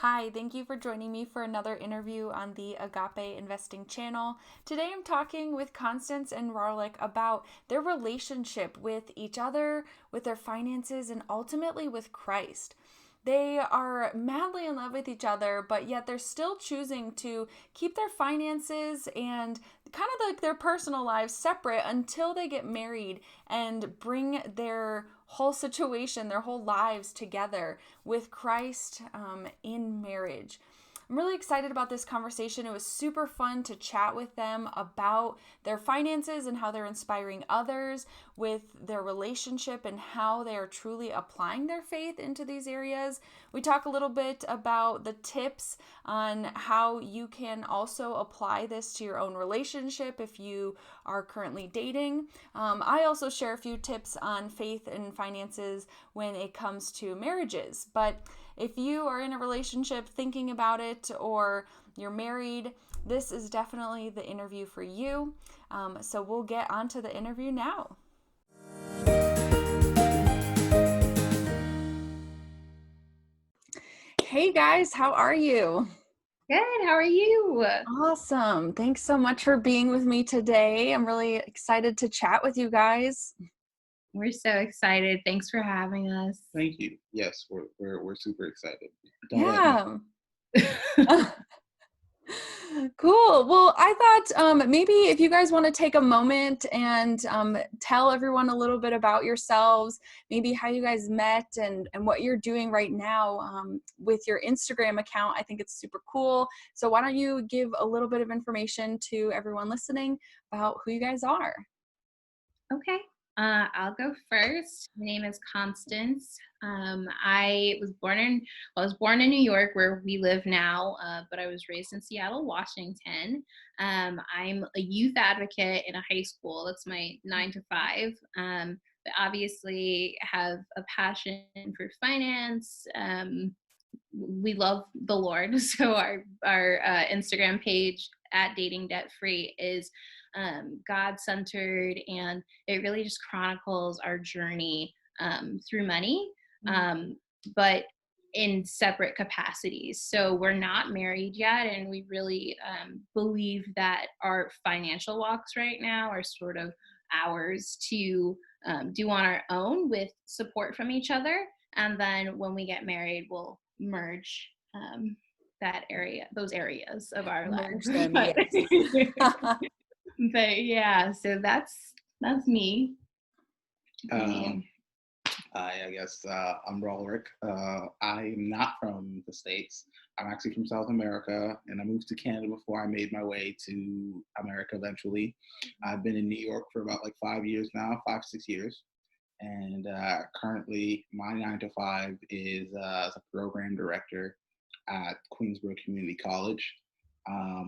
Hi, thank you for joining me for another interview on the Agape Investing channel. Today I'm talking with Constance and Rawrlic about their relationship with each other, with their finances, and ultimately with Christ. They are madly in love with each other, but yet they're still choosing to keep their finances and kind of like their personal lives separate until they get married and bring their whole situation, their whole lives together with Christ in marriage. I'm really excited about this conversation. It was super fun to chat with them about their finances and how they're inspiring others with their relationship and how they are truly applying their faith into these areas. We talk a little bit about the tips on how you can also apply this to your own relationship if you are currently dating. I also share a few tips on faith and finances when it comes to marriages. But if you are in a relationship thinking about it or you're married, this is definitely the interview for you. So we'll get on to the interview now. Hey guys, how are you? Good. How are you? Awesome. Thanks so much for being with me today. I'm really excited to chat with you guys. We're so excited. Thanks for having us. Thank you. Yes, we're super excited. Don't let me. Yeah. Cool. Well, I thought maybe if you guys want to take a moment and tell everyone a little bit about yourselves, maybe how you guys met and what you're doing right now with your Instagram account. I think it's super cool. So why don't you give a little bit of information to everyone listening about who you guys are? Okay. I'll go first. My name is Constance. I was born in New York, where we live now, but I was raised in Seattle, Washington. I'm a youth advocate in a high school. That's my 9 to 5. But obviously have a passion for finance. We love the Lord, so our Instagram page at Dating Debt Free is God centered, and it really just chronicles our journey through money, but in separate capacities. So we're not married yet, and we really believe that our financial walks right now are sort of ours to do on our own with support from each other. And then when we get married, we'll merge those areas of our lives. Merge them, but, yes. but yeah, so that's me. Um, I guess I'm Rawrlic. I'm not from the States. I'm actually from South America, and I moved to Canada before I made my way to America eventually. I've been in New York for about like 5 years now, 5, 6 years. And currently, my 9 to 5 is as a program director at Queensborough Community College.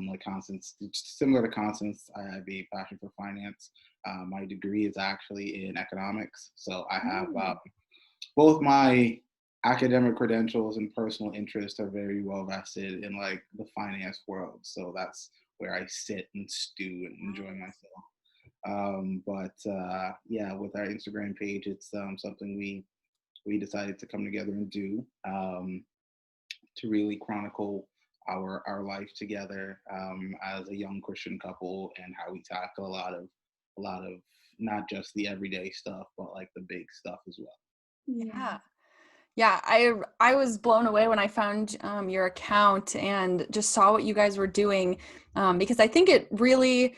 Like Constance, similar to Constance, I have a passion for finance. My degree is actually in economics, so I have both my academic credentials and personal interests are very well vested in like the finance world. So that's where I sit and stew and enjoy myself. But yeah, with our Instagram page, it's something we decided to come together and do to really chronicle our life together as a young Christian couple and how we tackle a lot of not just the everyday stuff, but like the big stuff as well. Yeah. Yeah, I was blown away when I found your account and just saw what you guys were doing, because I think it really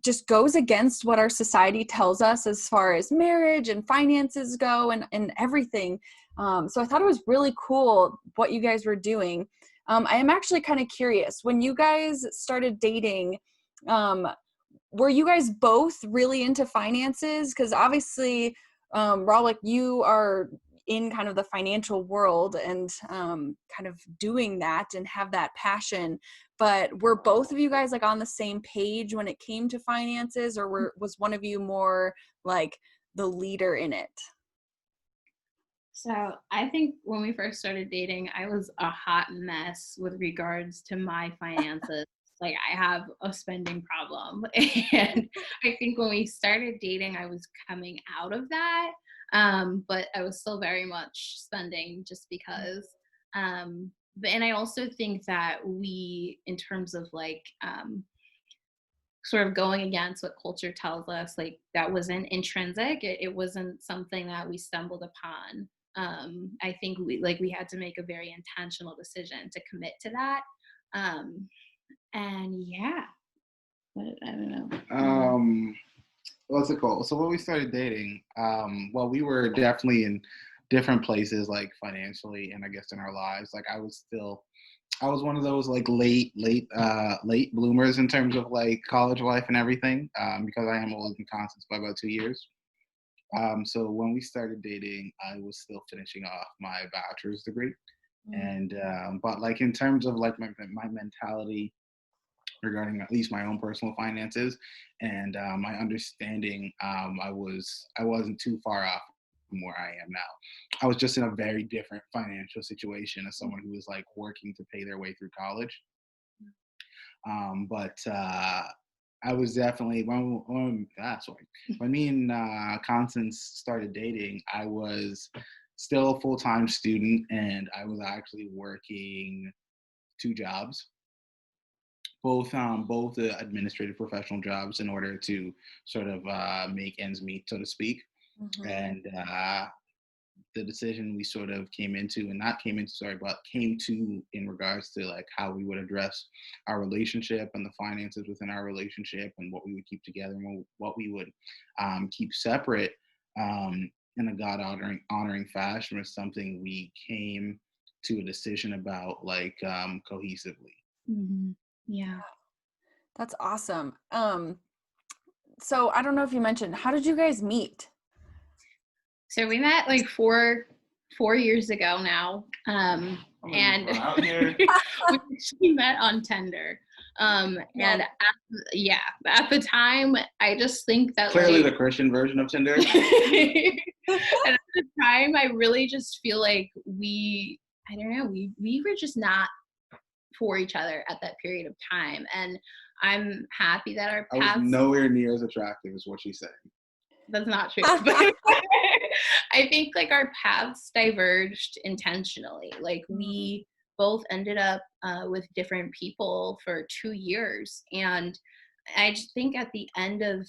just goes against what our society tells us as far as marriage and finances go and everything. So I thought it was really cool what you guys were doing. I am actually kind of curious, when you guys started dating, um, were you guys both really into finances? Because obviously, Rawlik, you are in kind of the financial world and kind of doing that and have that passion. But were both of you guys like on the same page when it came to finances, or was one of you more like the leader in it? So I think when we first started dating, I was a hot mess with regards to my finances. Like, I have a spending problem. And I think when we started dating, I was coming out of that. But I was still very much spending just because. And I also think that we, in terms of like, sort of going against what culture tells us, like that wasn't intrinsic. It wasn't something that we stumbled upon. I think we had to make a very intentional decision to commit to that. And yeah, but I don't know. What's it called? So when we started dating, well, we were definitely in different places, like financially, and I guess in our lives. Like I was one of those like late bloomers in terms of like college life and everything, because I am older than Constance by about 2 years. So when we started dating, I was still finishing off my bachelor's degree, and but like in terms of like my mentality regarding at least my own personal finances and my understanding, I wasn't too far off from where I am now. I was just in a very different financial situation as someone who was like working to pay their way through college. But I was definitely when me and Constance started dating, I was still a full-time student, and I was actually working two jobs, both administrative professional jobs, in order to sort of make ends meet, so to speak. And the decision we sort of came to in regards to like how we would address our relationship and the finances within our relationship and what we would keep together and what we would keep separate, in a God honoring fashion, was something we came to a decision about like cohesively. Yeah. That's awesome. So I don't know if you mentioned, how did you guys meet? So we met like four years ago now. And we actually met on Tinder. And at the time, I just think that clearly the Christian version of Tinder. And at the time, I really just feel like we were just not for each other at that period of time. And I'm happy that our paths— I was nowhere near as attractive as what she said. That's not true. But I think like our paths diverged intentionally. Like we both ended up with different people for 2 years. And I just think at the end of,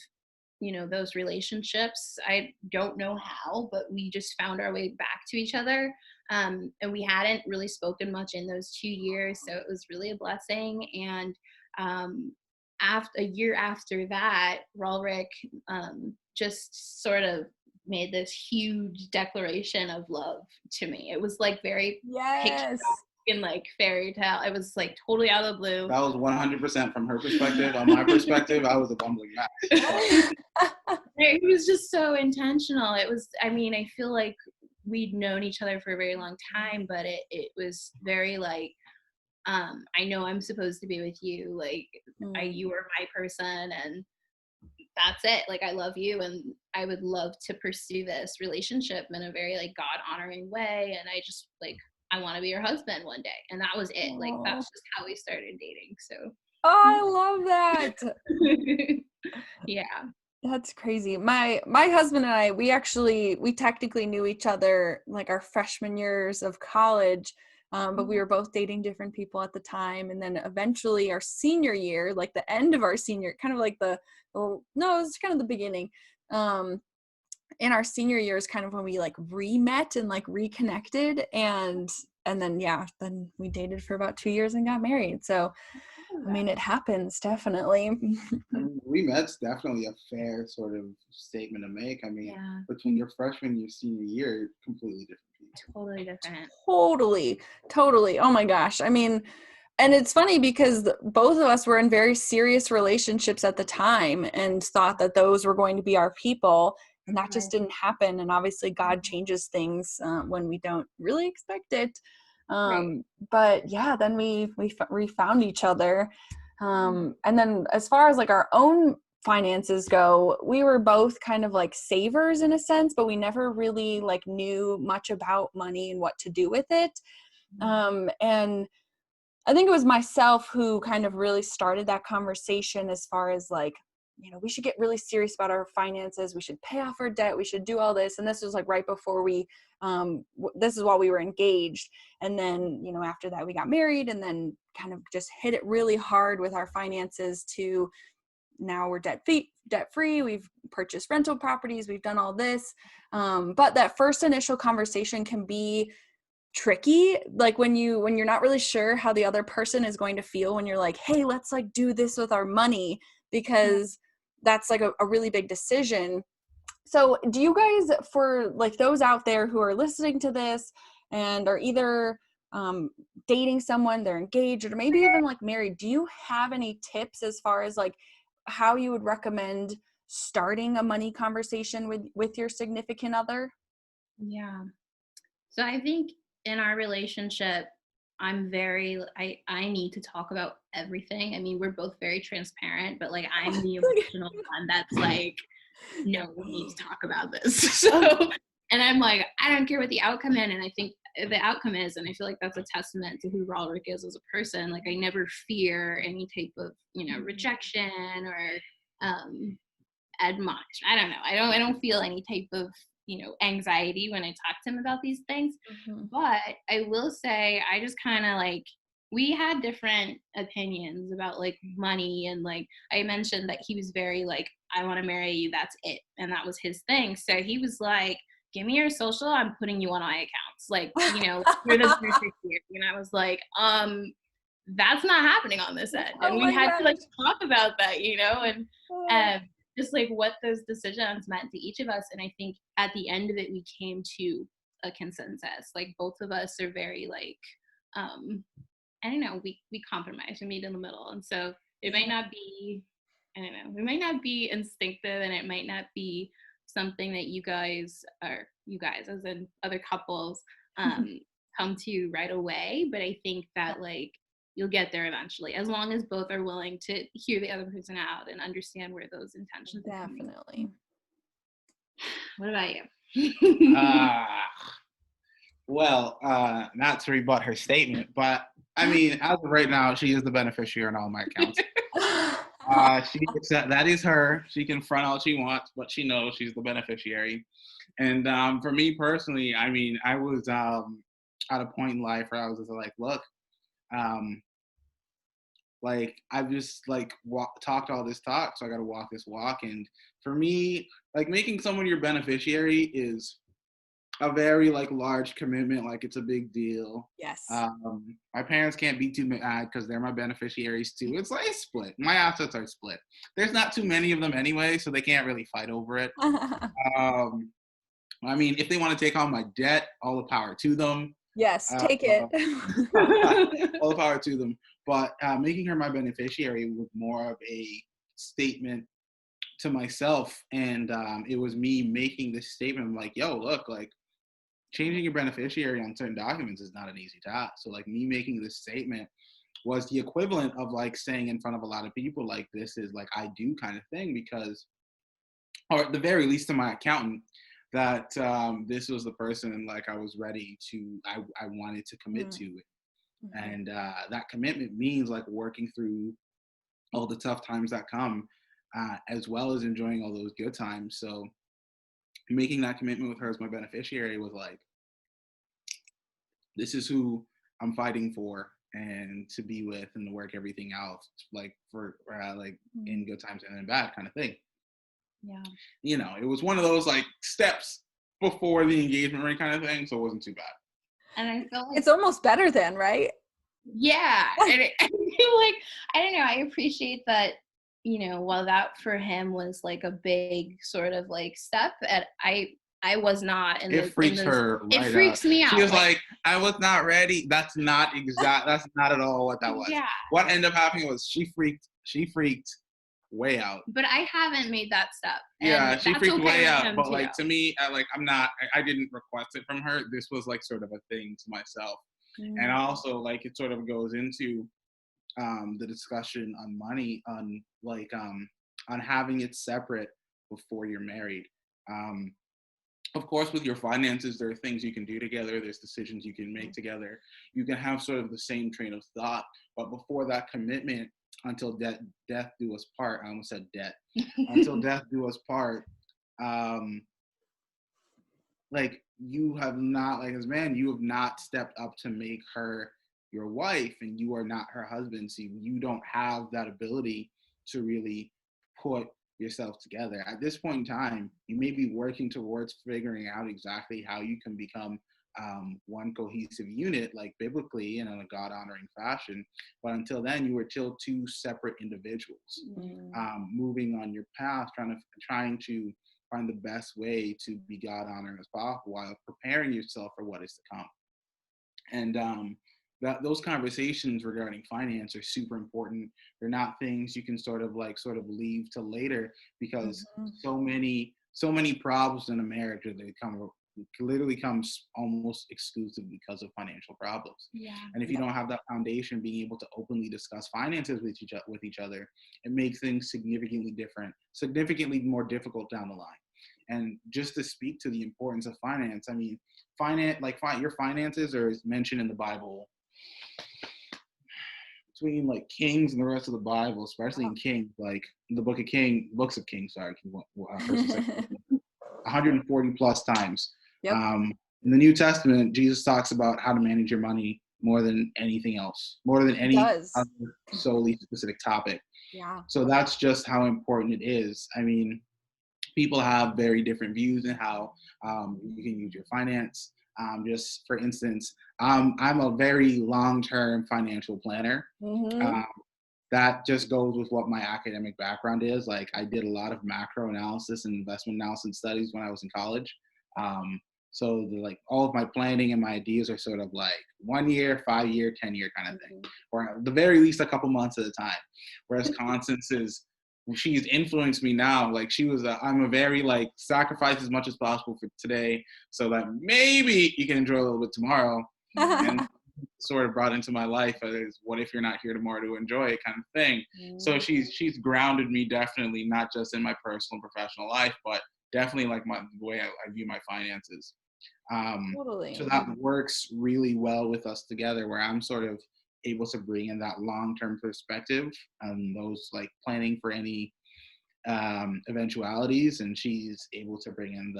those relationships, I don't know how, but we just found our way back to each other. And we hadn't really spoken much in those 2 years. So it was really a blessing. And a year after that, Rawrlic just sort of made this huge declaration of love to me. It was like very picturesque and like fairy tale. It was like totally out of the blue. That was 100% from her perspective. On my perspective, I was a bumbling match. It was just so intentional. It was, I feel like we'd known each other for a very long time, but it was very like, I know I'm supposed to be with you. Like, you are my person, and that's it. Like, I love you, and I would love to pursue this relationship in a very like God honoring way. And I just like, I want to be your husband one day. And that was it. Like, that's just how we started dating. So. Oh, I love that. Yeah. That's crazy. My husband and I, we technically knew each other like our freshman years of college. But we were both dating different people at the time. And then eventually our senior year, like the end of our senior, kind of like it was kind of the beginning. In our senior year is kind of when we like re-met and like reconnected. And then, then we dated for about 2 years and got married. So, it happens, definitely. We met's definitely a fair sort of statement to make. Between your freshman and your senior year, completely different people. Totally different. Totally. Oh my gosh. And it's funny because both of us were in very serious relationships at the time and thought that those were going to be our people. And that just didn't happen. And obviously God changes things when we don't really expect it. But yeah, then we found each other. And then as far as like our own finances go, we were both kind of like savers in a sense, but we never really like knew much about money and what to do with it. And I think it was myself who kind of really started that conversation as far as like we should get really serious about our finances. We should pay off our debt. We should do all this. And this was like right before this is while we were engaged. And then, after that we got married, and then kind of just hit it really hard with our finances to now we're debt free. We've purchased rental properties. We've done all this. But that first initial conversation can be tricky, like when you're not really sure how the other person is going to feel when you're like, hey, let's like do this with our money, because that's like a really big decision. So do you guys, for like those out there who are listening to this and are either dating someone, they're engaged, or maybe even like married, do you have any tips as far as like how you would recommend starting a money conversation with your significant other? Yeah. So I think in our relationship, I need to talk about everything. I mean, we're both very transparent, but like I'm the emotional one that's like, no, we need to talk about this. So, and I'm like, I don't care what the outcome is. And I think the outcome is, and I feel like that's a testament to who Rawrlic is as a person. Like I never fear any type of, rejection or admonish. I don't know. I don't feel any type of, anxiety when I talk to him about these things. Mm-hmm. But I will say I just kind of like, we had different opinions about like money, and like I mentioned that he was very like, I want to marry you, that's it. And that was his thing. So he was like, give me your social, I'm putting you on my accounts. Like, you're the beneficiary. And I was like, that's not happening on this end. And we had to like talk about that, and just like what those decisions meant to each of us. And I think at the end of it, we came to a consensus. Like both of us are very like, I don't know, we compromise, we meet in the middle. And so it might not be, I don't know, it might not be instinctive, and it might not be something that you guys as in other couples come to right away. But I think that like you'll get there eventually, as long as both are willing to hear the other person out and understand where those intentions are coming. Definitely. What about you? Well, not to rebut her statement, but I mean, as of right now, she is the beneficiary on all my accounts. That is her. She can front all she wants, but she knows she's the beneficiary. And for me personally, I mean, I was at a point in life where I was just like, look, like I've just like talked all this talk, so I got to walk this walk. And for me, like making someone your beneficiary is a very like large commitment. Like it's a big deal. Yes. My parents can't be too mad because they're my beneficiaries too. It's like split. My assets are split. There's not too many of them anyway, so they can't really fight over it. I mean, if they want to take on my debt, all the power to them. Yes, take it. All the power to them. But making her my beneficiary was more of a statement to myself. And it was me making this statement like, yo, look, like changing your beneficiary on certain documents is not an easy task. So like me making this statement was the equivalent of like saying in front of a lot of people, like this is like I do kind of thing, because, or at the very least to my accountant, that this was the person like I was ready to, I wanted to commit to it. Mm-hmm. And that commitment means like working through all the tough times that come, as well as enjoying all those good times. So making that commitment with her as my beneficiary was like, this is who I'm fighting for and to be with and to work everything out, like for like in good times and in bad kind of thing. Yeah. It was one of those like steps before the engagement ring kind of thing, so it wasn't too bad. And I feel like it's almost better then, right? Yeah. And I feel like, I don't know, I appreciate that, while that for him was like a big sort of like step, and I was not. And it freaks her. Right, it freaks me out. She was like, I was not ready. That's not at all what that was. Yeah. What ended up happening was she freaked way out. But I haven't made that step. Yeah, she freaked way out. But too. like to me, I didn't request it from her. This was like sort of a thing to myself. And also like it sort of goes into the discussion on money, on like on having it separate before you're married. Of course, with your finances, there are things you can do together. There's decisions you can make together. You can have sort of the same train of thought, but before that commitment, until death do us part. I almost said debt. Until death do us part. Um, like you have not, like as man, you have not stepped up to make her your wife, and you are not her husband. So you don't have that ability to really put yourself together. At this point in time, you may be working towards figuring out exactly how you can become one cohesive unit, like biblically and in a God-honoring fashion. But until then, you are still two separate individuals, moving on your path, trying to find the best way to be God-honoring as possible while preparing yourself for what is to come. And those conversations regarding finance are super important. They're not things you can sort of leave to later, because so many problems in a marriage literally comes almost exclusively because of financial problems. Yeah. And if you don't have that foundation, being able to openly discuss finances with each other, it makes things significantly more difficult down the line. And just to speak to the importance of finance, I mean, your finances are mentioned in the Bible between like Kings and the rest of the Bible, especially in Kings, like in the books of Kings, first and second, 140 plus times. Yep. In the New Testament, Jesus talks about how to manage your money more than anything else, more than any other solely specific topic. Yeah. So that's just how important it is. I mean, people have very different views in how you can use your finance. Just for instance, I'm a very long-term financial planner. That just goes with what my academic background is. Like, I did a lot of macro analysis and investment analysis studies when I was in college. So all of my planning and my ideas are sort of like 1 year, 5 year, 10-year kind of thing, or at the very least a couple months at a time. Whereas Constance she's influenced me now. Like, I'm a very sacrifice as much as possible for today so that maybe you can enjoy a little bit tomorrow. And sort of brought into my life as, what if you're not here tomorrow to enjoy it, kind of thing. So she's grounded me, definitely, not just in my personal and professional life, but definitely the way I view my finances. Totally. So that works really well with us together, where I'm sort of able to bring in that long-term perspective and those planning for any eventualities, and she's able to bring in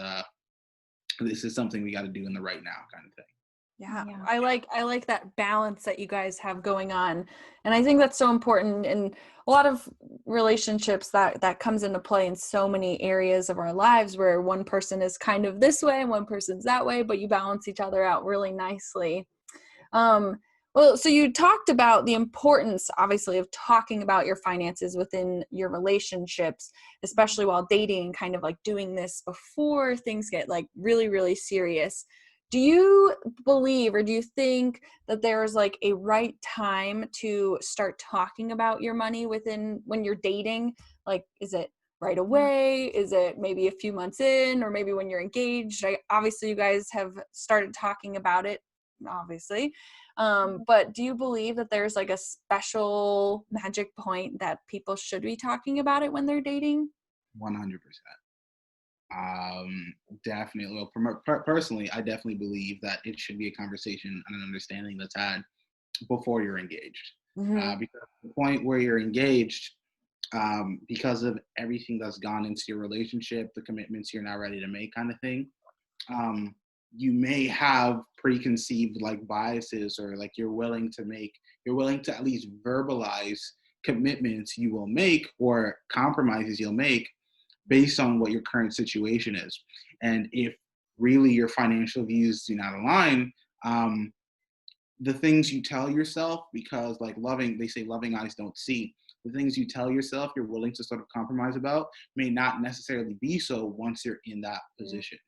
this is something we got to do in the right now kind of thing. Yeah. I like that balance that you guys have going on. And I think that's so important in a lot of relationships, that comes into play in so many areas of our lives, where one person is kind of this way and one person's that way, but you balance each other out really nicely. Well, so you talked about the importance, obviously, of talking about your finances within your relationships, especially while dating, kind of doing this before things get really, really serious. Do you believe, or do you think that there's a right time to start talking about your money when you're dating? Is it right away? Is it maybe a few months in, or maybe when you're engaged? Obviously, you guys have started talking about it, obviously. But do you believe that there's a special magic point that people should be talking about it when they're dating? 100%. Definitely. Well, personally, I definitely believe that it should be a conversation and an understanding that's had before you're engaged. Because the point where you're engaged, because of everything that's gone into your relationship, the commitments you're now ready to make, kind of thing, you may have preconceived biases, or you're willing to at least verbalize commitments you will make or compromises you'll make based on what your current situation is. And if really your financial views do not align, the things you tell yourself, because they say loving eyes don't see, the things you tell yourself you're willing to sort of compromise about may not necessarily be so once you're in that position.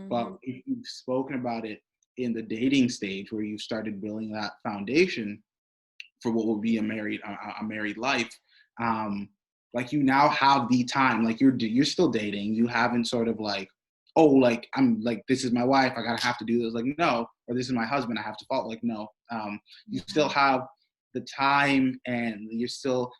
But if you've spoken about it in the dating stage, where you've started building that foundation for what will be a married life, you now have the time. You're still dating. You haven't sort of I'm this is my wife, I gotta have to do this. No. Or this is my husband, I have to follow. No. You still have the time, and you're still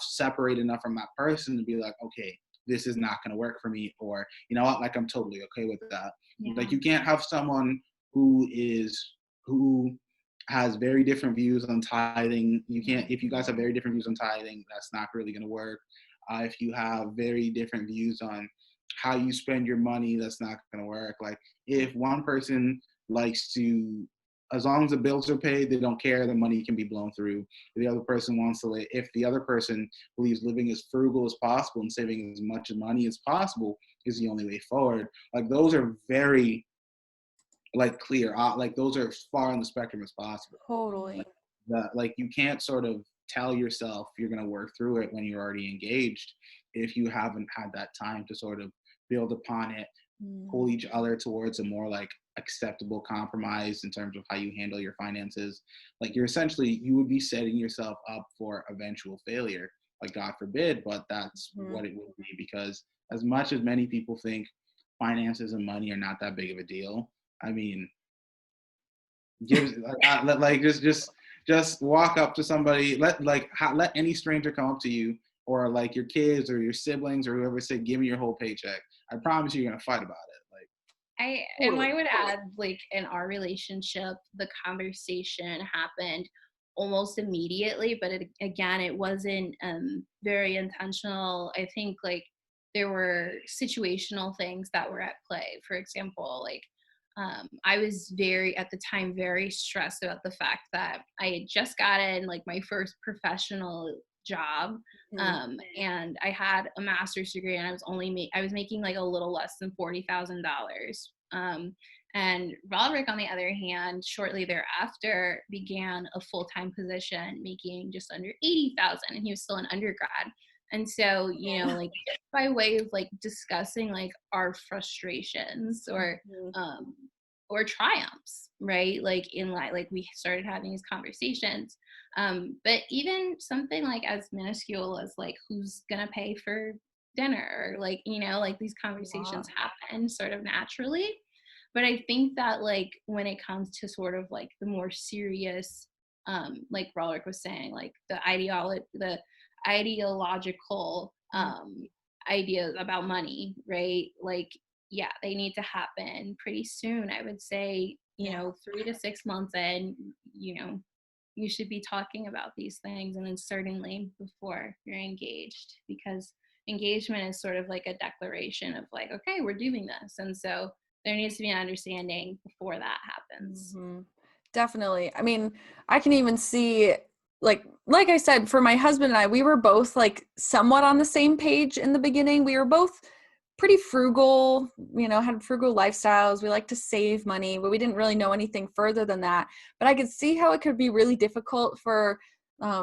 separated enough from that person to be okay, this is not going to work for me, or you know what, I'm totally okay with that. You can't have someone who has very different views on tithing. You can't, if you guys have very different views on tithing, that's not really going to work. If you have very different views on how you spend your money, that's not going to work. Like if one person likes to, as long as the bills are paid, they don't care, the money can be blown through. If the other person wants to, if the other person believes living as frugal as possible and saving as much money as possible is the only way forward. Like those are very like clear, like those are as far on the spectrum as possible. Totally. Like you can't sort of tell yourself you're going to work through it when you're already engaged if you haven't had that time to sort of build upon it, pull each other towards a more like acceptable compromise in terms of how you handle your finances. Like you would be setting yourself up for eventual failure, like God forbid, but that's what it would be, because as much as many people think finances and money are not that big of a deal, I mean, just walk up to somebody, let any stranger come up to you, or like your kids or your siblings or whoever, say, give me your whole paycheck. I promise you're gonna fight about it. Like I would add, like, in our relationship, the conversation happened almost immediately, but it wasn't very intentional. I think like there were situational things that were at play. For example, like I was at the time very stressed about the fact that I had just gotten like my first professional job, and I had a master's degree, and I was making like a little less than $40,000. And Rawrlic, on the other hand, shortly thereafter began a full-time position making just under 80,000, and he was still an undergrad. And so, like just by way of like discussing like our frustrations or triumphs, right? Like in like we started having these conversations. But even something like as minuscule as like who's gonna pay for dinner, or like, like these conversations happen sort of naturally. But I think that like when it comes to sort of like the more serious, like Rawrlic was saying, like the ideological ideas about money, right? Like, yeah, they need to happen pretty soon. I would say, 3 to 6 months in, you should be talking about these things, and then certainly before you're engaged, because engagement is sort of like a declaration of like, okay, we're doing this. And so there needs to be an understanding before that happens. Definitely. I mean, I can even see like I said, for my husband and I, we were both like somewhat on the same page in the beginning. We were both pretty frugal, had frugal lifestyles. We like to save money, but we didn't really know anything further than that. But I could see how it could be really difficult for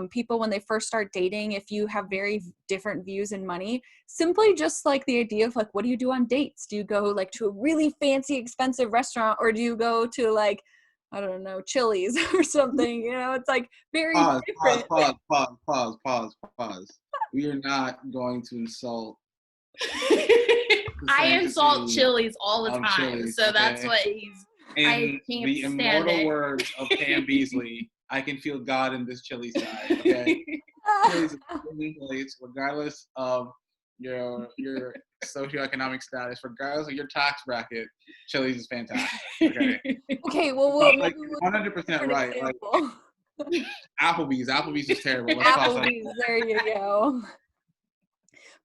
people when they first start dating, if you have very different views in money. Simply just like the idea of like, what do you do on dates? Do you go like to a really fancy, expensive restaurant, or do you go to like, I don't know, Chili's or something? It's like very different. Pause. We are not going to insult. I insult Chili's all the time, Chili's, so that's what he's. In the immortal words of Pam Beasley, I can feel God in this Chili side. Okay, Chili's is a winning place, regardless of your socioeconomic status, regardless of your tax bracket. Chili's is fantastic. Okay. Okay. Well, like 100% right. Like Applebee's is terrible. Applebee's, there you go.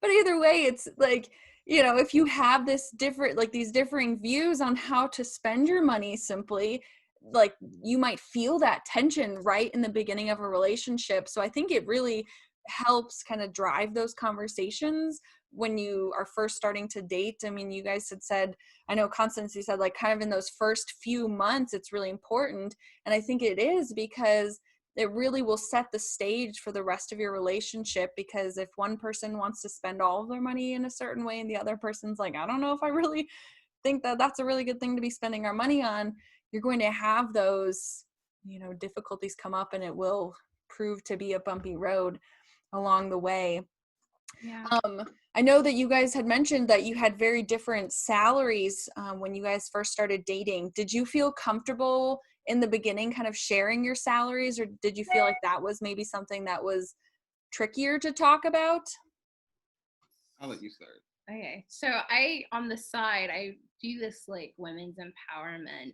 But either way, it's like, if you have this different, like these differing views on how to spend your money, simply like you might feel that tension right in the beginning of a relationship. So I think it really helps kind of drive those conversations when you are first starting to date. I mean, you guys had said, I know Constance, you said like kind of in those first few months, it's really important. And I think it is, because it really will set the stage for the rest of your relationship. Because if one person wants to spend all of their money in a certain way and the other person's like, I don't know if I really think that that's a really good thing to be spending our money on, you're going to have those, difficulties come up, and it will prove to be a bumpy road along the way. Yeah. I know that you guys had mentioned that you had very different salaries when you guys first started dating. Did you feel comfortable in the beginning kind of sharing your salaries, or did you feel like that was maybe something that was trickier to talk about? I'll let you start. Okay, so on the side, I do this like women's empowerment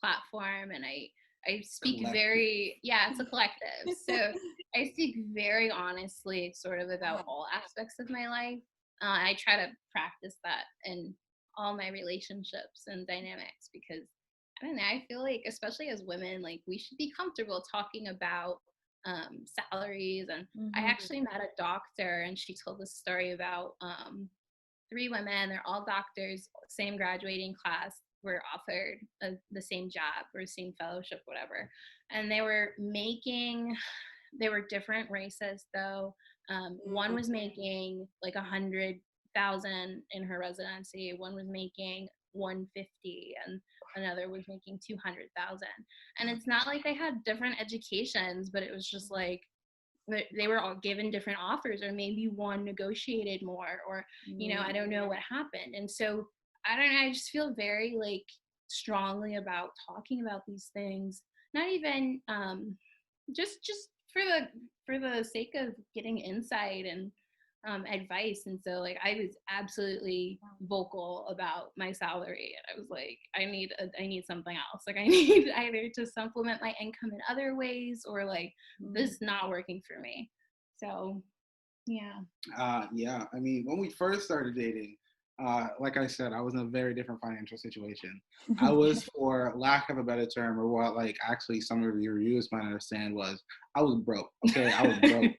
platform, and I I speak Collective. very, yeah, it's a collective. So I speak very honestly sort of about all aspects of my life. I try to practice that in all my relationships and dynamics because I don't know, I feel like, especially as women, like we should be comfortable talking about salaries. And I Mhm. actually met a doctor and she told this story about three women, they're all doctors, same graduating class, were offered the same job or same fellowship, whatever. And they were different races though. One was making like 100,000 in her residency, one was making 150, and another was making 200,000. And it's not like they had different educations, but it was just like they were all given different offers, or maybe one negotiated more, or I don't know what happened. And so I don't know, I just feel very like strongly about talking about these things, not even just for the sake of getting insight and advice. And so like I was absolutely vocal about my salary, and I was like, I need something else. Like I need either to supplement my income in other ways, or like this is not working for me. So yeah. Yeah. I mean, when we first started dating, like I said, I was in a very different financial situation. I was, for lack of a better term, or what like actually some of your viewers might understand, was I was broke. Okay, I was broke.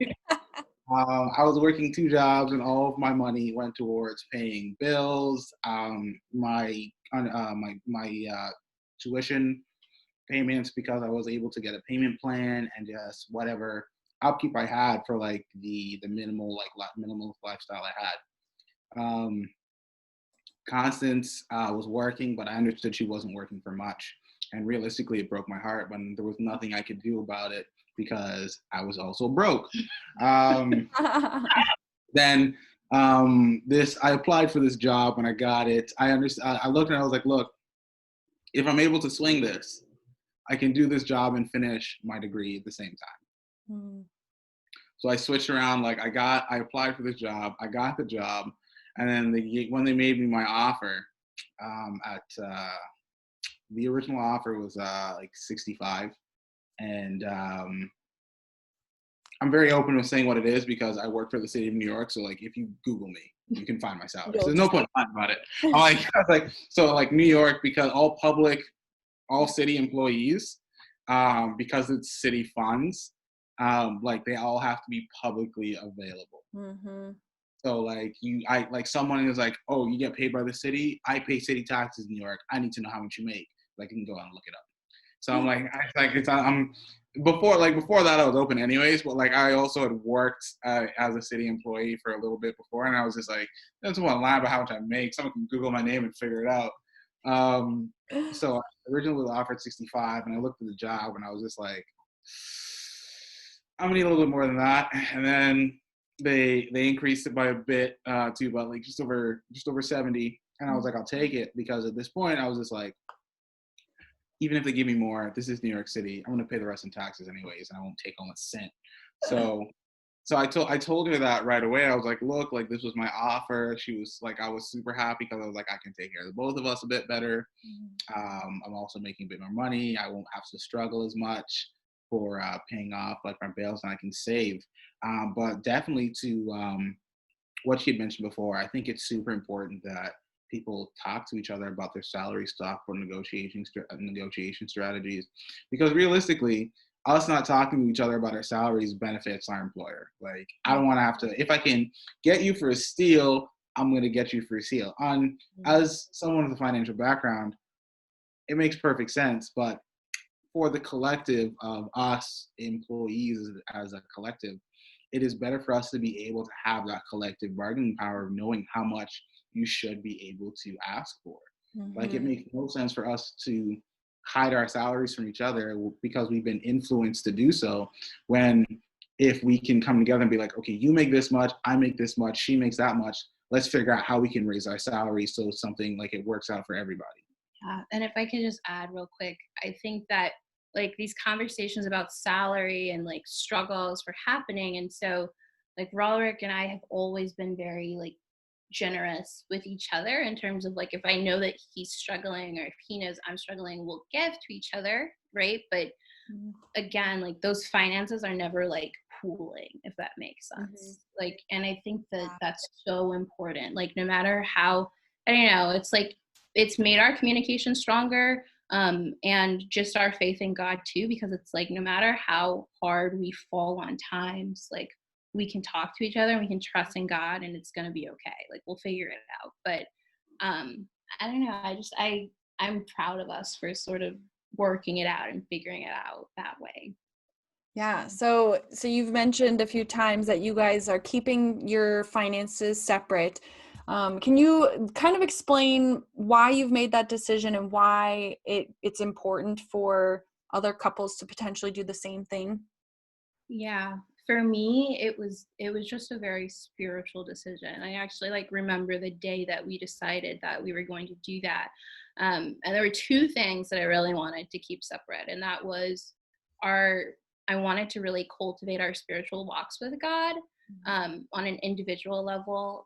I was working two jobs, and all of my money went towards paying bills, my tuition payments, because I was able to get a payment plan, and just whatever upkeep I had for like the minimal minimal lifestyle I had. Constance was working, but I understood she wasn't working for much, and realistically, it broke my heart when there was nothing I could do about it because I was also broke. Um, then this I applied for this job and I got it. I looked and I was like, look, if I'm able to swing this, I can do this job and finish my degree at the same time. Mm. So I switched around. Like I applied for this job, I got the job, and then when they made me my offer, at the original offer was like 65, and I'm very open with saying what it is because I work for the city of New York. So like, if you Google me, you can find my salary. So there's no point lying about it. I was like, so like New York, because all city employees, because it's city funds, like they all have to be publicly available. Mm-hmm. So like someone is like, oh, you get paid by the city. I pay city taxes in New York. I need to know how much you make. Like you can go out and look it up. So I'm like, I'm before that I was open anyways, but like I also had worked as a city employee for a little bit before, and I was just like, I just want to lie about how much I make. Someone can Google my name and figure it out. So I originally offered 65, and I looked at the job, and I was just like, I'm gonna need a little bit more than that. And then they increased it by a bit to about like just over 70, and I was like, I'll take it, because at this point I was just like, even if they give me more, this is New York City. I'm gonna pay the rest in taxes anyways, and I won't take home a cent. So, I told her that right away. I was like, look, like this was my offer. She was like, I was super happy because I was like, I can take care of both of us a bit better. I'm also making a bit more money. I won't have to struggle as much for paying off like my bills, and I can save. But definitely to what she had mentioned before, I think it's super important that people talk to each other about their salary stuff or negotiation strategies, because realistically, us not talking to each other about our salaries benefits our employer. Like, I don't want to have to. If I can get you for a steal, I'm going to get you for a steal. As someone with a financial background, it makes perfect sense, but for the collective of us employees as a collective, it is better for us to be able to have that collective bargaining power of knowing how much you should be able to ask for. Like, it makes no sense for us to hide our salaries from each other because we've been influenced to do so, when if we can come together and be like, okay, you make this much, I make this much, she makes that much, let's figure out how we can raise our salaries so something like it works out for everybody. And if I can just add real quick, I think that like these conversations about salary and like struggles were happening. And so like Rawrlic and I have always been very like generous with each other in terms of like, if I know that he's struggling or if he knows I'm struggling, we'll give to each other, right? But again, like those finances are never like pooling, if that makes sense. Like, and I think that that's so important. Like, no matter how, I don't know, it's like, it's made our communication stronger, and just our faith in God too, because it's like, no matter how hard we fall on times, like we can talk to each other and we can trust in God and it's going to be okay. Like we'll figure it out. But I don't know. I'm proud of us for sort of working it out and figuring it out that way. Yeah. So you've mentioned a few times that you guys are keeping your finances separate. Can you kind of explain why you've made that decision and why it's important for other couples to potentially do the same thing? Yeah. For me, it was just a very spiritual decision. I actually like remember the day that we decided that we were going to do that. And there were two things that I really wanted to keep separate. And that was I wanted to really cultivate our spiritual walks with God, on an individual level,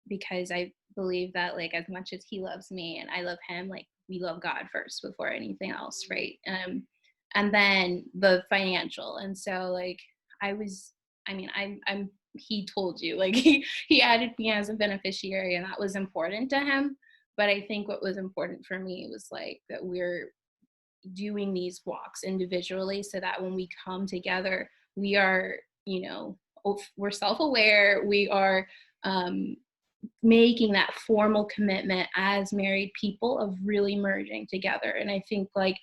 because I believe that like as much as he loves me and I love him, like we love God first before anything else, right? And then the financial. And so like he told you, like he added me as a beneficiary and that was important to him. But I think what was important for me was like that we're doing these walks individually so that when we come together, we are, we're self-aware, we are making that formal commitment as married people of really merging together. And I think like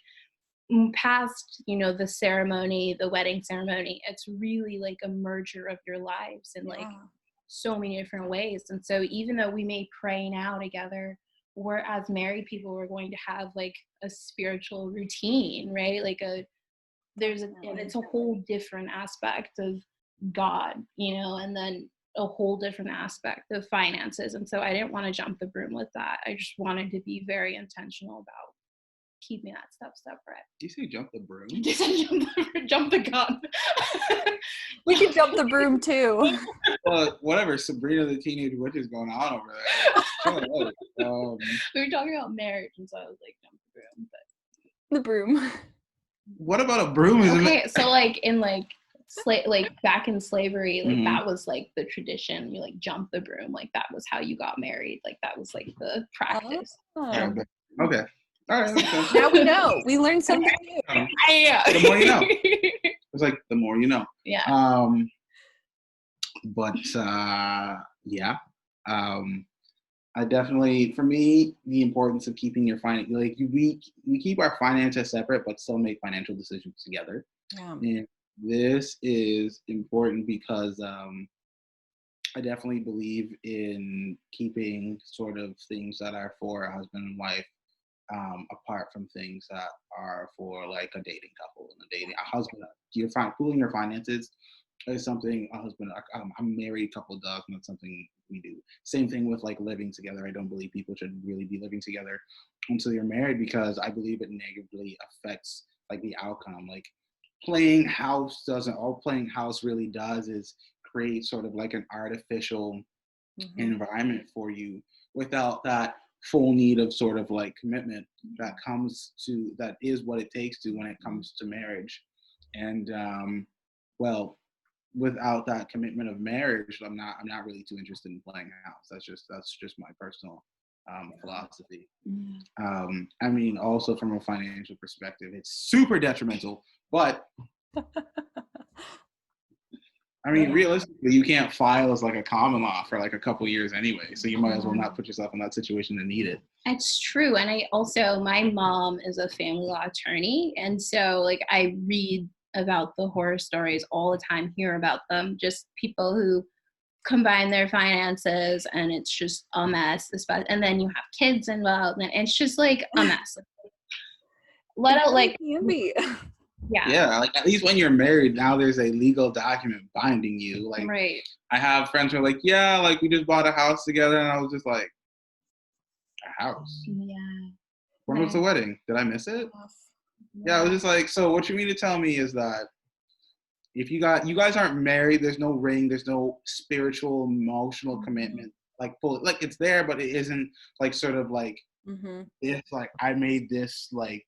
past, the ceremony, the wedding ceremony, it's really like a merger of your lives in like so many different ways. And so even though we may pray now together, we're as married people, we're going to have like a spiritual routine, right? Like and it's a whole different aspect of God, and then a whole different aspect of finances. And so I didn't want to jump the broom with that. I just wanted to be very intentional about keeping that stuff separate. Do you say jump the broom? Jump the gun. We could jump the broom too. Well, whatever, Sabrina the Teenage Witch is going on over there. We were talking about marriage, and so I was like, jump the broom. But the broom. What about a broom? Okay, so like in like back in slavery, like that was like the tradition. You like jump the broom, like that was how you got married. Like that was like the practice. Oh. Okay. All right. Now we know. We learned something new. The more you know. It's like the more you know. Yeah. I definitely, for me, the importance of keeping your finance, like we keep our finances separate, but still make financial decisions together. Yeah. And this is important because I definitely believe in keeping sort of things that are for a husband and wife apart from things that are for like a dating couple and a husband. Pooling your finances is something a husband, I'm married couple does, and that's something we do. Same thing with like living together. I don't believe people should really be living together until you're married, because I believe it negatively affects like the outcome. Like playing house all playing house really does is create sort of like an artificial environment for you without that full need of sort of like commitment that is what it takes to when it comes to marriage. And without that commitment of marriage, I'm not really too interested in playing house. That's just my personal philosophy. I mean, also from a financial perspective, it's super detrimental, but I mean, realistically, you can't file as like a common law for like a couple years anyway, so you might as well not put yourself in that situation to need it. It's true. And my mom is a family law attorney, and so like I read about the horror stories all the time, hear about them, just people who combine their finances and it's just a mess, and then you have kids involved and it's just like a mess. Yeah, like at least when you're married, now there's a legal document binding you. Like, right. I have friends who are like, yeah, like we just bought a house together, and I was just like, a house? Yeah. When was the wedding? Did I miss it? Yeah, I was just like, so what you mean to tell me is that if you guys aren't married, there's no ring, there's no spiritual, emotional commitment like full, like it's there, but it isn't like sort of like, it's like I made this like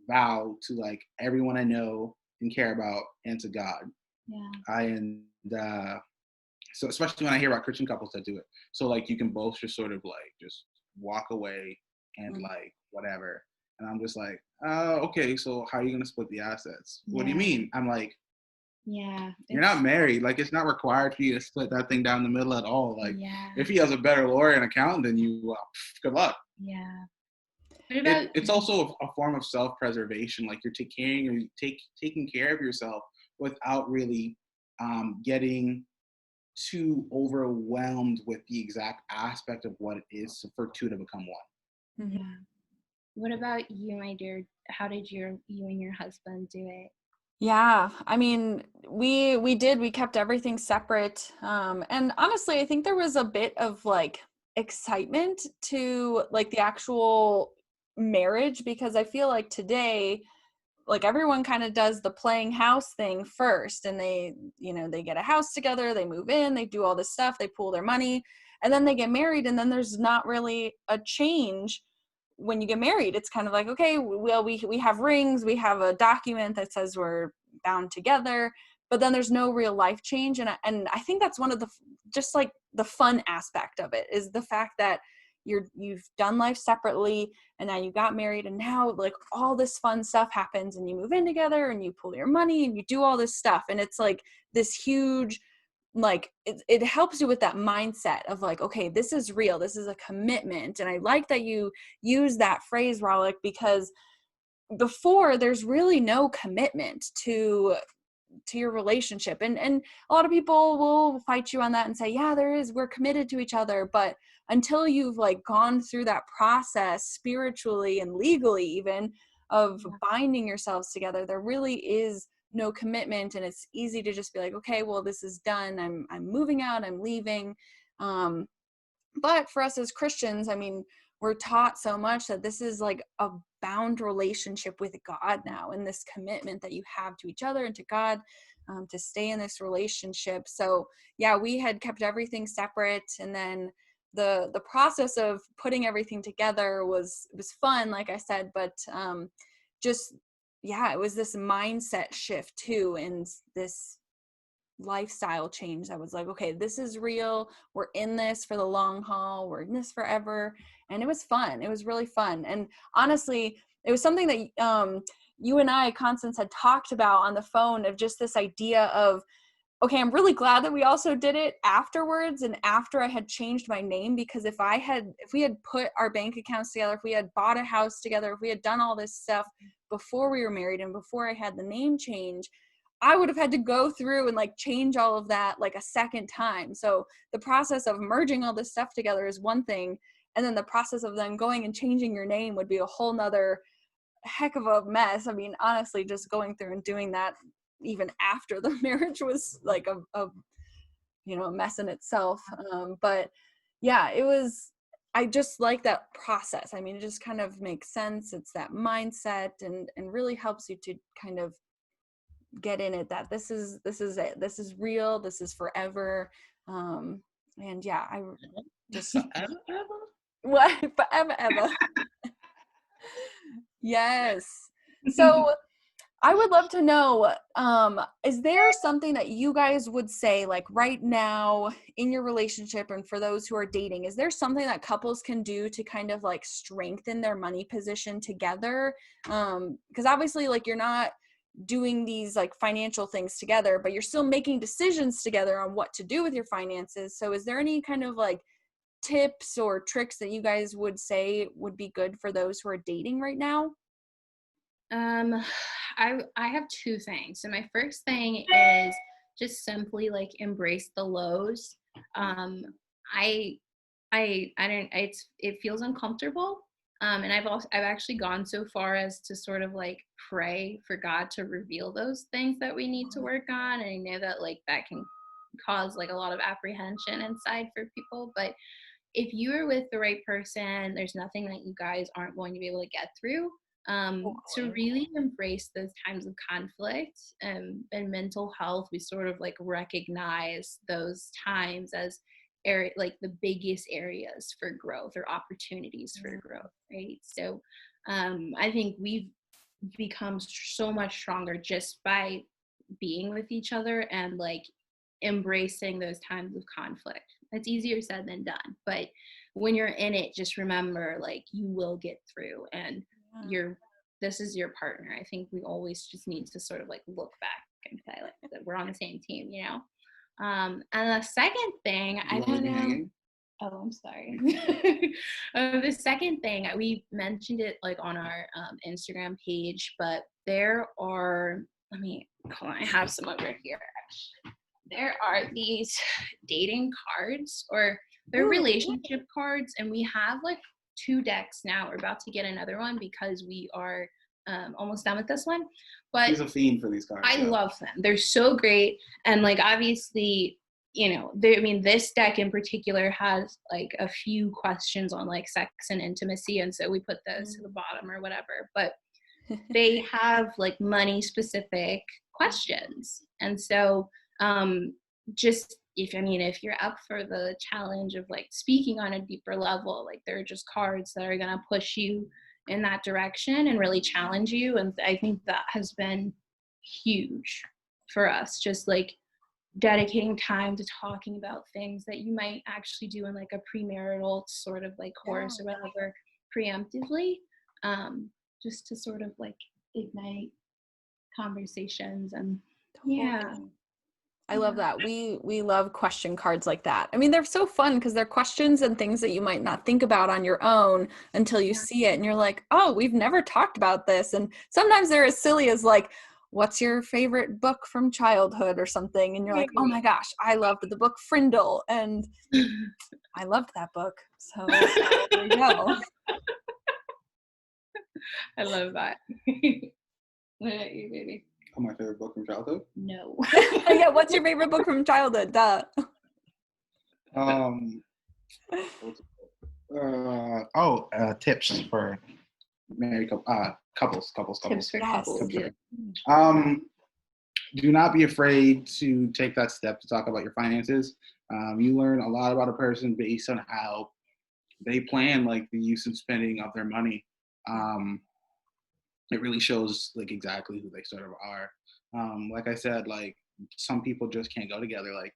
vow to like everyone I know and care about and to God. And so especially when I hear about Christian couples that do it, so like you can both just sort of like just walk away and like whatever. And I'm just like, okay, so how are you gonna split the assets? What do you mean? I'm like, you're not married. Like, it's not required for you to split that thing down the middle at all. Like, if he has a better lawyer and accountant than you, good luck. What about It's also a form of self-preservation. Like, you're taking care of yourself without really getting too overwhelmed with the exact aspect of what it is for two to become one. what about you, my dear? How did you and your husband do it? Yeah, I mean, we kept everything separate. And honestly, I think there was a bit of like excitement to like the actual marriage, because I feel like today, like everyone kind of does the playing house thing first, and they, they get a house together, they move in, they do all this stuff, they pool their money, and then they get married, and then there's not really a change. When you get married, it's kind of like, okay, well, we have rings, we have a document that says we're bound together, but then there's no real life change. And I think that's one of the, just like the fun aspect of it, is the fact that you've done life separately, and now you got married, and now like all this fun stuff happens, and you move in together, and you pool your money, and you do all this stuff, and it's like this huge, like it helps you with that mindset of like, okay, this is real, this is a commitment. And I like that you use that phrase, Rawrlic, because before there's really no commitment to your relationship, and a lot of people will fight you on that and say, yeah, there is, we're committed to each other, but until you've like gone through that process spiritually and legally even of binding yourselves together, there really is no commitment. And it's easy to just be like, okay, well, this is done, I'm moving out, I'm leaving. But for us as Christians, I mean, we're taught so much that this is like a bound relationship with God now, and this commitment that you have to each other and to God, to stay in this relationship. So yeah, we had kept everything separate, and then the process of putting everything together was fun, like I said, but just yeah, it was this mindset shift too, and this lifestyle change that was like, okay, this is real, we're in this for the long haul, we're in this forever. And it was fun, it was really fun. And honestly, it was something that you and I, Constance, had talked about on the phone, of just this idea of, okay, I'm really glad that we also did it afterwards, and after I had changed my name, because if we had put our bank accounts together, if we had bought a house together, if we had done all this stuff before we were married and before I had the name change, I would have had to go through and like change all of that like a second time. So the process of merging all this stuff together is one thing, and then the process of then going and changing your name would be a whole nother heck of a mess. I mean, honestly, just going through and doing that even after the marriage was like a mess in itself. But yeah, I just like that process. I mean, it just kind of makes sense. It's that mindset, and really helps you to kind of get in it, that this is it, this is real, this is forever. And yeah, I just what forever ever. Yes. So I would love to know, is there something that you guys would say, like right now in your relationship, and for those who are dating, is there something that couples can do to kind of like strengthen their money position together? Because obviously, like, you're not doing these like financial things together, but you're still making decisions together on what to do with your finances. So is there any kind of like tips or tricks that you guys would say would be good for those who are dating right now? Um, I have two things. So my first thing is just simply like embrace the lows. Um, I I don't. It feels uncomfortable. And I've actually gone so far as to sort of like pray for God to reveal those things that we need to work on. And I know that like that can cause like a lot of apprehension inside for people, but if you are with the right person, there's nothing that you guys aren't going to be able to get through. To really embrace those times of conflict, and mental health, we sort of like recognize those times as area, like the biggest areas for growth or opportunities for growth, right? So I think we've become so much stronger just by being with each other and like embracing those times of conflict. It's easier said than done, but when you're in it, just remember, like, you will get through, and this is your partner. I think we always just need to sort of like look back and say like that we're on the same team, you know. And the second thing, I don't know. Oh, I'm sorry. The second thing, we mentioned it like on our Instagram page, but there are, hold on, I have some over here. There are these dating cards, or they're relationship cards, and we have like 2 decks now. We're about to get another one because we are almost done with this one. But there's a theme for these cards. I love them. They're so great. And like, obviously, you know, this deck in particular has like a few questions on like sex and intimacy. And so we put those to the bottom or whatever, but they have like money specific questions. And so just if you're up for the challenge of like speaking on a deeper level, like there are just cards that are going to push you in that direction and really challenge you. And I think that has been huge for us, just like dedicating time to talking about things that you might actually do in like a premarital sort of like course or whatever preemptively, just to sort of like ignite conversations. And I love that. We love question cards like that. I mean, they're so fun because they're questions and things that you might not think about on your own until you see it and you're like, oh, we've never talked about this. And sometimes they're as silly as like, what's your favorite book from childhood or something? And you're like, oh my gosh, I loved the book Frindle. And I loved that book. So there you go. I love that. What about you, baby? Oh, my favorite book from childhood? No. Yeah, what's your favorite book from childhood? Duh. Tips for married couples. Tips for couples. Do not be afraid to take that step to talk about your finances. You learn a lot about a person based on how they plan like the use and spending of their money. It really shows like exactly who they sort of are. Like I said, like some people just can't go together. Like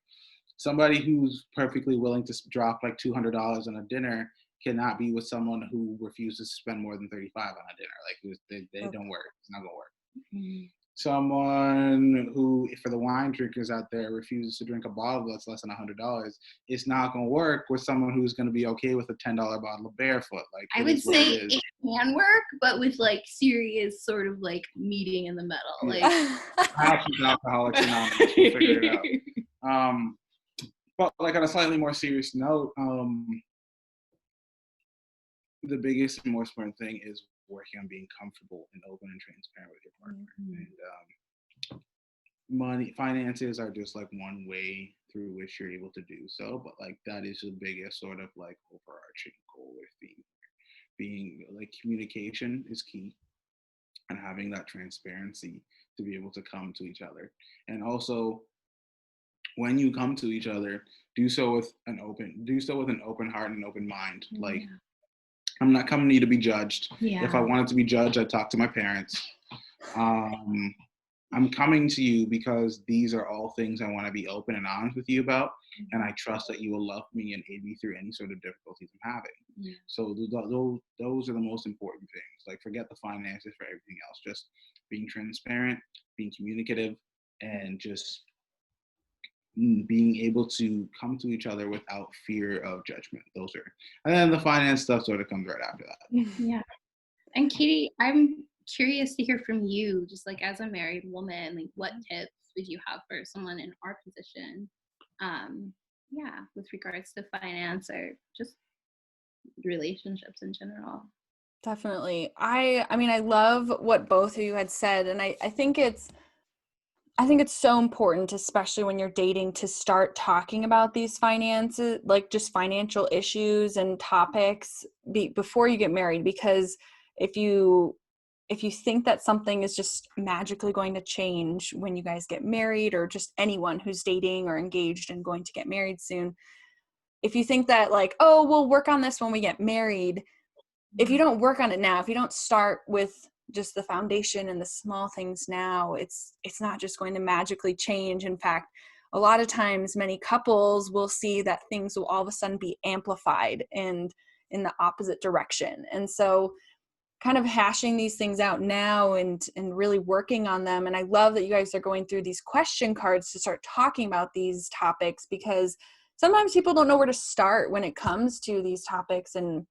somebody who's perfectly willing to drop like $200 on a dinner cannot be with someone who refuses to spend more than $35 on a dinner. Like they don't work. It's not gonna work. Mm-hmm. Someone who, for the wine drinkers out there, refuses to drink a bottle that's less than $100, it's not going to work with someone who's going to be okay with a $10 bottle of Barefoot. Like I would say it can work, but with like serious sort of like meeting in the middle. Yeah. Like perhaps with Alcoholics Anonymous, we'll figure it out. But like on a slightly more serious note, the biggest and most important thing is working on being comfortable and open and transparent with your partner. And finances are just like one way through which you're able to do so, but like that is the biggest sort of like overarching goal with being like communication is key, and having that transparency to be able to come to each other. And also when you come to each other, do so with an open heart and an open mind. Like I'm not coming to you to be judged. If I wanted to be judged, I'd talk to my parents. I'm coming to you because these are all things I want to be open and honest with you about. And I trust that you will love me and aid me through any sort of difficulties I'm having. So those are the most important things. Like forget the finances for everything else. Just being transparent, being communicative, and just being able to come to each other without fear of judgment. And then the finance stuff sort of comes right after that. Yeah. And Katie, I'm curious to hear from you, just like as a married woman, like what tips would you have for someone in our position? With regards to finance or just relationships in general. Definitely. I mean, I love what both of you had said. And I think it's so important, especially when you're dating, to start talking about these finances, like just financial issues and topics before you get married. Because if you think that something is just magically going to change when you guys get married, or just anyone who's dating or engaged and going to get married soon, if you think that like, oh, we'll work on this when we get married, if you don't work on it now, if you don't start with just the foundation and the small things now, it's not just going to magically change. In fact, a lot of times many couples will see that things will all of a sudden be amplified and in the opposite direction. And so kind of hashing these things out now and really working on them. And I love that you guys are going through these question cards to start talking about these topics, because sometimes people don't know where to start when it comes to these topics and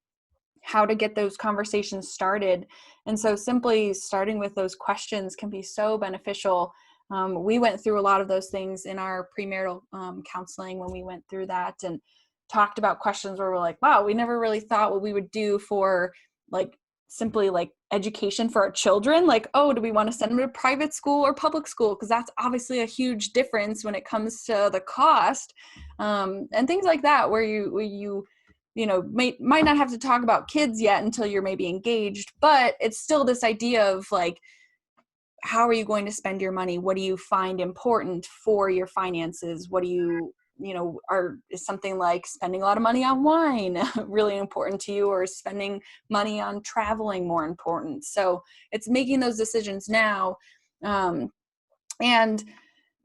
how to get those conversations started. And so simply starting with those questions can be so beneficial. We went through a lot of those things in our premarital counseling when we went through that and talked about questions where we're like, wow, we never really thought what we would do for like simply like education for our children. Like, oh, do we want to send them to private school or public school? Because that's obviously a huge difference when it comes to the cost, and things like that, where you might not have to talk about kids yet until you're maybe engaged, but it's still this idea of like, how are you going to spend your money? What do you find important for your finances? What do is something like spending a lot of money on wine really important to you, or is spending money on traveling more important? So it's making those decisions now, and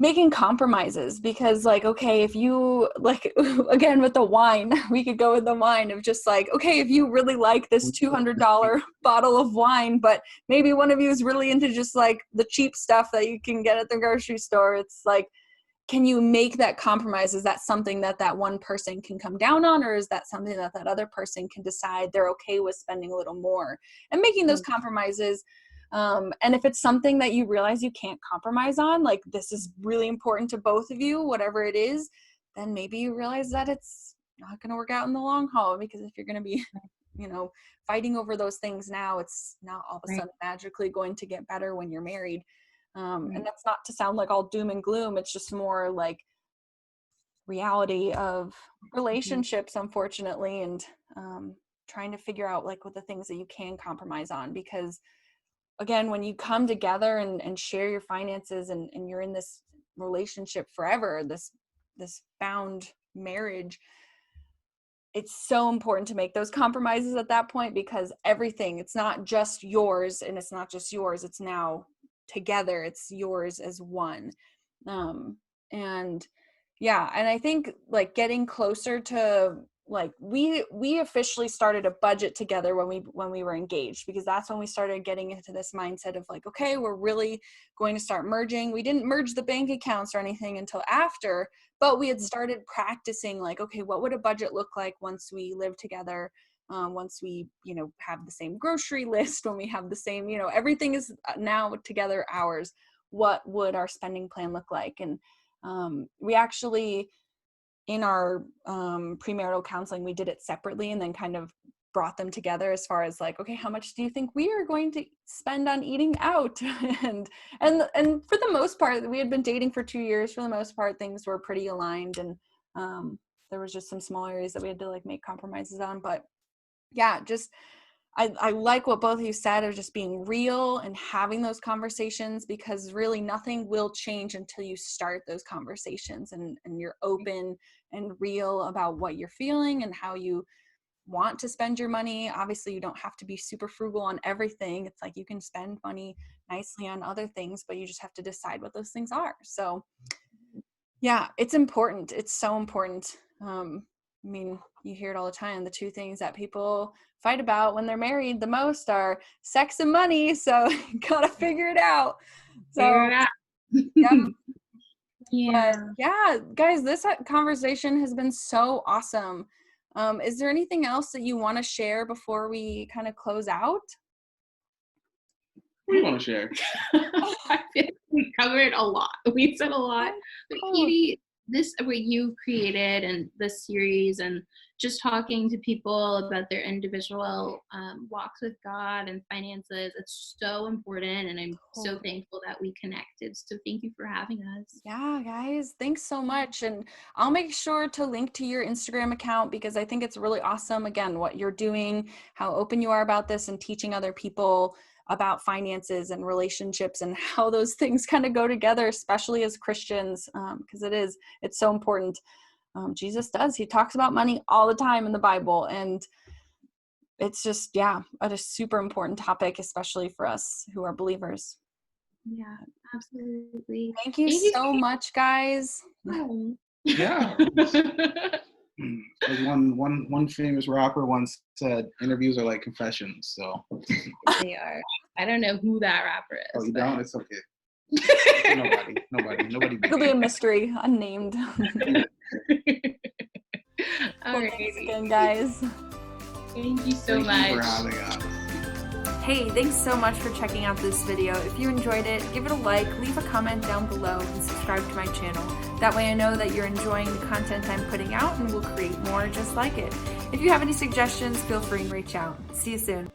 making compromises, because like, okay, if you like, again, with the wine, we could go with the wine of just like, okay, if you really like this $200 bottle of wine, but maybe one of you is really into just like the cheap stuff that you can get at the grocery store, it's like, can you make that compromise? Is that something that one person can come down on, or is that something that other person can decide they're okay with spending a little more? And making those compromises. And if it's something that you realize you can't compromise on, like this is really important to both of you, whatever it is, then maybe you realize that it's not going to work out in the long haul, because if you're going to be, fighting over those things now, it's not all of a sudden magically going to get better when you're married. And that's not to sound like all doom and gloom. It's just more like reality of relationships, unfortunately, and trying to figure out like what the things that you can compromise on, because again, when you come together and share your finances and you're in this relationship forever, this bound marriage, it's so important to make those compromises at that point, because everything, it's not just yours, and it's not just yours, it's now together, it's yours as one. And I think like getting closer to like, we officially started a budget together when we were engaged, because that's when we started getting into this mindset of like, okay, we're really going to start merging. We didn't merge the bank accounts or anything until after, but we had started practicing like, okay, what would a budget look like once we live together? Once we, have the same grocery list, when we have the same, everything is now together ours, what would our spending plan look like? And we actually, in our premarital counseling, we did it separately and then kind of brought them together as far as like, okay, how much do you think we are going to spend on eating out? and for the most part, we had been dating for 2 years. For the most part, things were pretty aligned, and there was just some small areas that we had to like make compromises on. But yeah, just I like what both of you said of just being real and having those conversations, because really nothing will change until you start those conversations and you're open and real about what you're feeling and how you want to spend your money. Obviously, you don't have to be super frugal on everything. It's like you can spend money nicely on other things, but you just have to decide what those things are. So yeah, it's important. It's so important. I mean, you hear it all the time. The two things that people fight about when they're married the most are sex and money. So you gotta figure it out. So yeah. Yeah. But yeah, guys, this conversation has been so awesome. Is there anything else that you want to share before we kind of close out? What do you want to share? I feel like we covered a lot. We said a lot. But Katie, this what you created and this series and just talking to people about their individual walks with God and finances, it's so important, and I'm so thankful that we connected. So thank you for having us. Yeah, guys, thanks so much. And I'll make sure to link to your Instagram account, because I think it's really awesome, again, what you're doing, how open you are about this, and teaching other people about finances and relationships and how those things kind of go together, especially as Christians, because it's so important. Jesus does. He talks about money all the time in the Bible, and it's just, a super important topic, especially for us who are believers. Yeah, absolutely. Thank you so much, guys. Yeah. As one famous rapper once said, interviews are like confessions. So they are. I don't know who that rapper is. Oh, you don't? It's okay. Nobody. It'll be a mystery, unnamed. All right. Thanks again, guys. Thank you so much. Thank you for having us. Hey, thanks so much for checking out this video. If you enjoyed it, give it a like, leave a comment down below, and subscribe to my channel. That way I know that you're enjoying the content I'm putting out and will create more just like it. If you have any suggestions, feel free to reach out. See you soon.